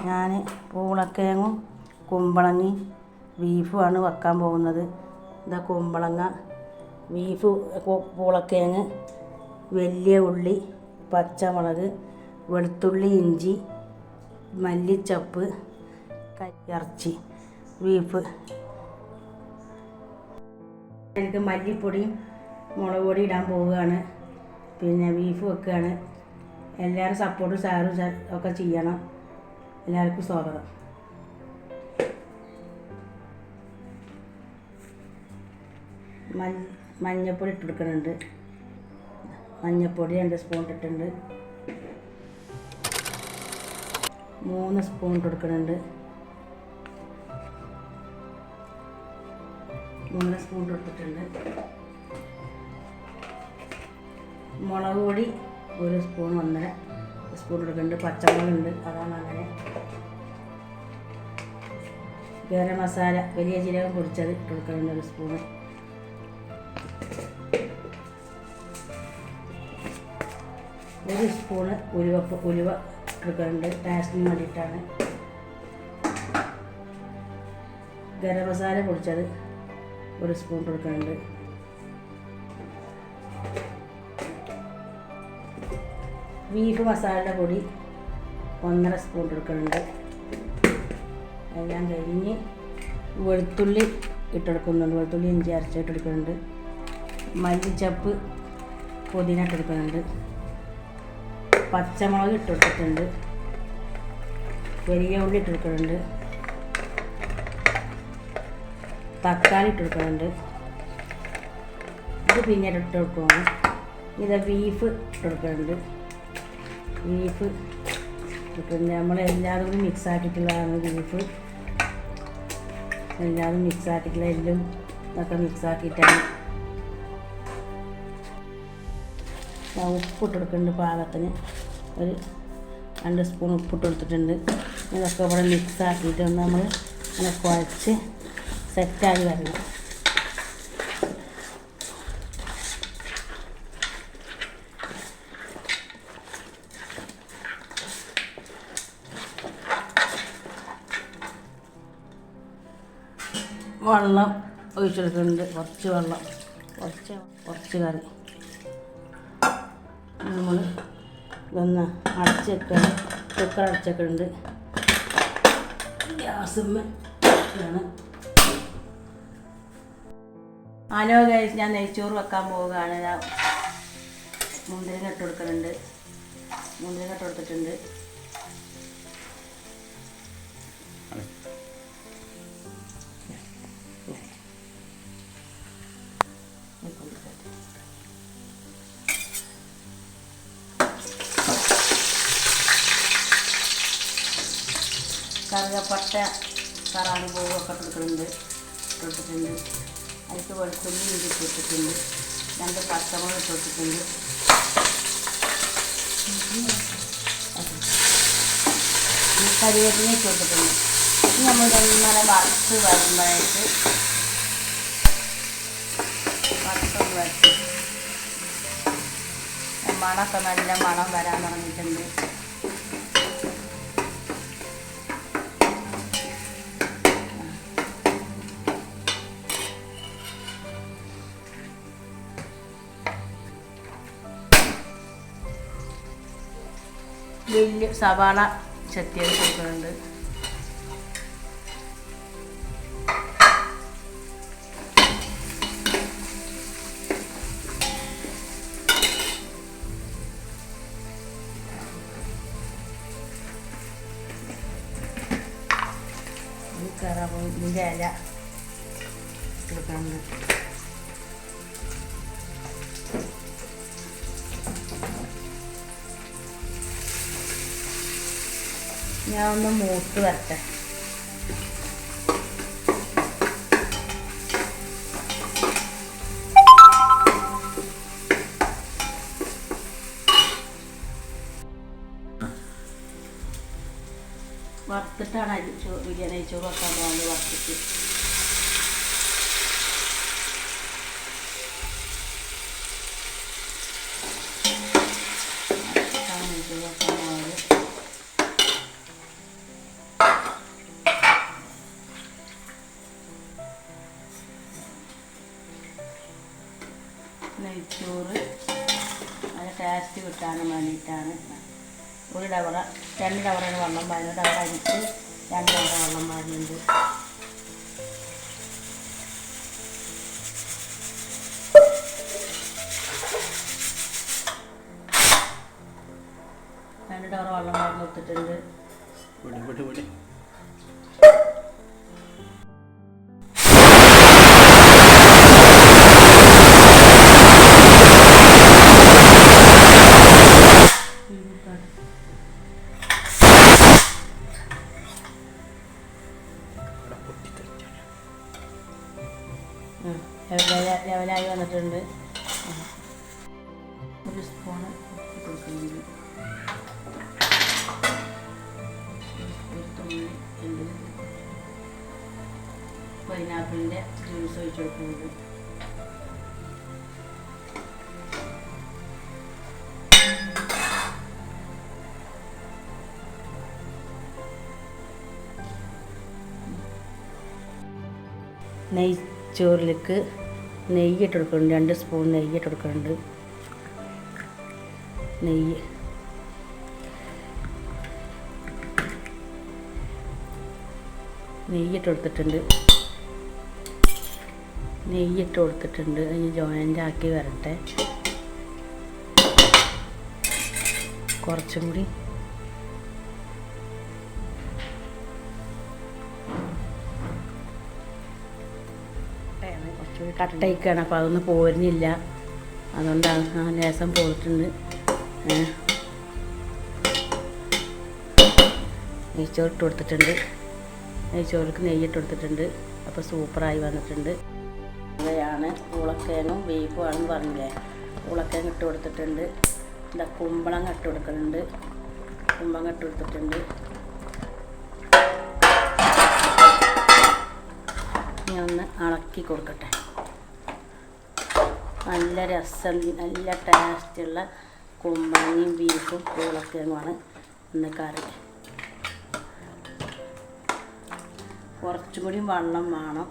ഞാൻ പൂളക്കിഴങ്ങും കുമ്പളങ്ങയും ബീഫുമാണ് വെക്കാൻ പോകുന്നത്. ഇതാ കുമ്പളങ്ങ, ബീഫ്, പൂളക്കിഴങ്ങ്, വലിയ ഉള്ളി, പച്ചമുളക്, വെളുത്തുള്ളി, ഇഞ്ചി, മല്ലിച്ചപ്പ്, ഇറച്ചി, ബീഫ്. എനിക്ക് മല്ലിപ്പൊടിയും മുളക് പൊടി ഇടാൻ പോവുകയാണ്. പിന്നെ ബീഫ് വെക്കുകയാണ്. എല്ലാവരും സപ്പോർട്ടും ഷെയറും ഒക്കെ ചെയ്യണം. എല്ലാവർക്കും സ്വാഗതം. മഞ്ഞൾപ്പൊടി ഇട്ട് കൊടുക്കുന്നുണ്ട്. മഞ്ഞൾപ്പൊടി 2 സ്പൂൺ ഇട്ടിട്ടുണ്ട്. 3 സ്പൂൺ ഇട്ട് കൊടുക്കുന്നുണ്ട്. 3 സ്പൂൺ ഇട്ടിട്ടുണ്ട്. മുളക് പൊടി 1 സ്പൂൺ 1.5 സ്പൂൺ എടുക്കുന്നുണ്ട്. പച്ചമുളകുണ്ട്, അതാണ് അങ്ങനെ. ഗരം മസാല വലിയ ജീരകം പൊടിച്ചത് ഇട്ട് കൊടുക്കുന്നുണ്ട് 1 സ്പൂണ്. 1 സ്പൂണ് ഉലുവ എടുക്കുന്നുണ്ട്, ടേസ്റ്റിന് വേണ്ടിയിട്ടാണ്. ഗരം മസാല പൊടിച്ചത് 1 സ്പൂൺ കൊടുക്കുന്നുണ്ട്. ബീഫ് മസാലയുടെ പൊടി 1.5 സ്പൂൺ കൊടുക്കുന്നുണ്ട്. എല്ലാം കഴിഞ്ഞ് വെളുത്തുള്ളി ഇട്ടെടുക്കുന്നുണ്ട്. വെളുത്തുള്ളി ഇഞ്ചി അരച്ചിട്ടെടുക്കുന്നുണ്ട്. മല്ലിച്ചപ്പ്, പുതിന ഇട്ടെടുക്കുന്നുണ്ട്. പച്ചമുളക് ഇട്ടെടുത്തിട്ടുണ്ട്. വലിയ ഉള്ളി ഇട്ടെടുക്കുന്നുണ്ട്. തക്കാളി ഇട്ടെടുക്കുന്നുണ്ട്. ഇത് പിന്നെ ഇട്ടെടുക്കണം. ഇത് ബീഫ് ഇട്ടെടുക്കുന്നുണ്ട്. ബീഫ് ഇട്ടിട്ടുണ്ട്. നമ്മളെല്ലാതും കൂടി മിക്സ് ആക്കിയിട്ടുള്ളതാണ് ബീഫ്. എല്ലാതും മിക്സ് ആക്കിയിട്ടുള്ള എല്ലും ഇതൊക്കെ മിക്സ് ആക്കിയിട്ടാണ്. ഉപ്പിട്ട് കൊടുക്കുന്നുണ്ട് പാകത്തിന്. 2 സ്പൂൺ ഉപ്പിട്ട് കൊടുത്തിട്ടുണ്ട്. ഇതൊക്കെ ഇവിടെ മിക്സ് ആക്കിയിട്ട് നമ്മൾ ഇങ്ങനെ കുഴച്ച് സെറ്റായി വരണം. വെള്ളം ഒഴിച്ചെടുക്കുന്നുണ്ട്. കുറച്ച് വെള്ളം, കുറച്ച് കറി. നമ്മൾ ഇതൊന്ന് അടച്ച് വെക്കാൻ കുക്കർ അടച്ചൊക്കെയുണ്ട്. ഗ്യാസുമ്മയാണ്. ഹലോ ഗൈസ്, ഞാൻ നെയ്ച്ചോറ് വെക്കാൻ പോവുകയാണ്. മുന്തിരിങ്ങ ഇട്ട് കൊടുക്കുന്നുണ്ട്. മുന്തിരിങ്ങ ഇട്ട് കൊടുത്തിട്ടുണ്ട്. കറുകപ്പട്ട, കറാമ്പ് പൂവൊക്കെ ഇട്ടിട്ടുണ്ട്. അതിലേക്ക് വെളുത്തുള്ളി ഇഞ്ചി ഇട്ടിട്ടുണ്ട്. 2 പച്ചമുളക് ഇട്ടിട്ടുണ്ട്. കരിവേപ്പില ഇട്ടിട്ടുണ്ട്. ഇനി നമ്മൾ ഇങ്ങനെ വറുത്ത് വരുമ്പോഴേക്ക് മണമൊക്കെ നല്ല മണം വരാൻ തുടങ്ങിയിട്ടുണ്ട്. വലിയ സവാള ചെത്തിയത് കൊടുക്കുന്നുണ്ട്. കറാമ്പൂവിൻ്റെ ഇല കൊടുക്കുന്നുണ്ട്. ഞാൻ ഒന്ന് മൂത്ത് വരട്ടെ. വറുത്തിട്ടാണ് ബിരിയാണി നെയ്ച്ചോറ് വെക്കാൻ പോകുന്നത്. വറുത്തിട്ട് നെയ്ച്ചോറ് വെക്കാൻ പോകുന്നത്. നെയ്ച്ചോറ് നല്ല ടേസ്റ്റ് കിട്ടാനും വേണ്ടിയിട്ടാണ്. 1 ഡവറ 2 ഡവറാണ് വെള്ളം പാരുന്നത്. ഡവറ അരിച്ച് 2 ഡവറ വെള്ളം പാരുന്നുണ്ട്. ഡവറ വെള്ളം പാർന്ന് കൊടുത്തിട്ടുണ്ട്. ലെവലായി വന്നിട്ടുണ്ട്. 1 സ്പൂണ് കൊടുക്കുന്നുണ്ട്. പൈനാപ്പിളിൻ്റെ ജ്യൂസ് ഒഴിച്ച് കൊടുക്കുന്നുണ്ട്. നെയ്ച്ചോറിലേക്ക് നെയ്യ് ഇട്ട് കൊടുക്കുന്നുണ്ട്. 2 സ്പൂൺ നെയ്യ് ഇട്ട് കൊടുക്കുന്നുണ്ട്. നെയ്യ് നെയ്യിട്ട് കൊടുത്തിട്ടുണ്ട്. അതിന് ജോയിൻ്റ് ആക്കി വരട്ടെ. കുറച്ചും കൂടി കുറച്ചുകൂടി കട്ടയിക്കാണ്. അപ്പോൾ അതൊന്നും പോരുന്നില്ല. അതുകൊണ്ടാണ് ആ ലേസം പോയിട്ടുണ്ട്. നെയ്ച്ചോറ് ഇട്ട് കൊടുത്തിട്ടുണ്ട്. നെയ്ച്ചോറിക്ക് നെയ്യിട്ട് കൊടുത്തിട്ടുണ്ട്. അപ്പോൾ സൂപ്പറായി വന്നിട്ടുണ്ട്. ഇവയാണ് ഉരുളക്കിഴങ്ങും ബീഫും ആണെന്ന് പറഞ്ഞില്ലേ. ഉരുളക്കിഴങ്ങ് ഇട്ട് കൊടുത്തിട്ടുണ്ട്. എന്താ കുമ്പളങ്ങ ഇട്ട് കൊടുക്കുന്നുണ്ട്. കുമ്പളങ്ങ ഇട്ട് കൊടുത്തിട്ടുണ്ട്. ഇനി ഒന്ന് ഇളക്കി കൊടുക്കട്ടെ. നല്ല രസം, നല്ല ടേസ്റ്റുള്ള കുമ്പളങ്ങയും ബീഫും ഉരുളക്കിഴങ്ങുമാണ് ഇന്ന് കറി. കുറച്ചും കൂടി വെള്ളം വേണം.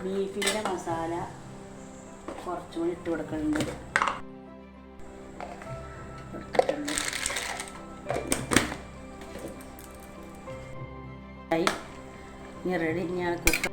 ബീഫിൻ്റെ മസാല കുറച്ചും കൂടി ഇട്ട് കൊടുക്കുന്നുണ്ട്. ഇനി റെഡി. ഞാൻ കുക്കർ